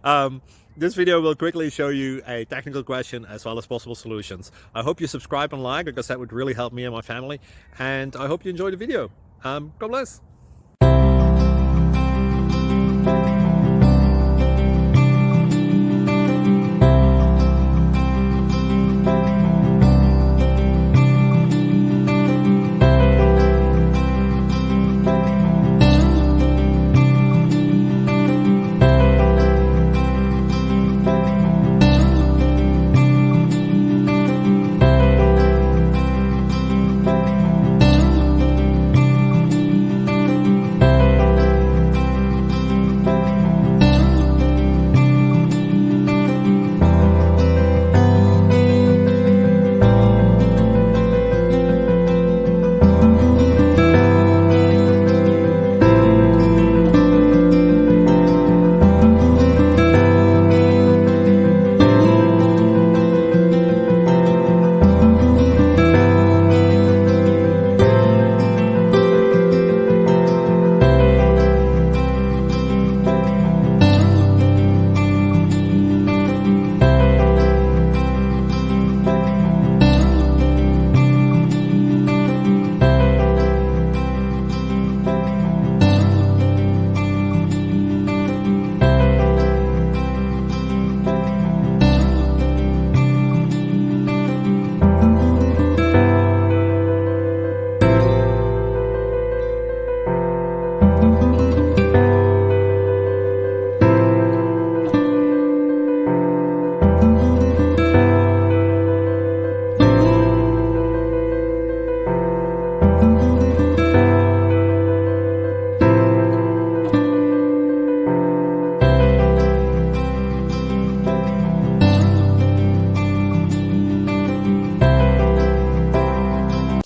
um, this video will quickly show you a technical question as well as possible solutions. I hope you subscribe and like, because that would really help me and my family. And I hope you enjoy the video. God bless.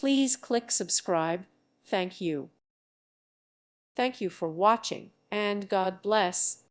Please click subscribe. Thank you. Thank you for watching, and God bless.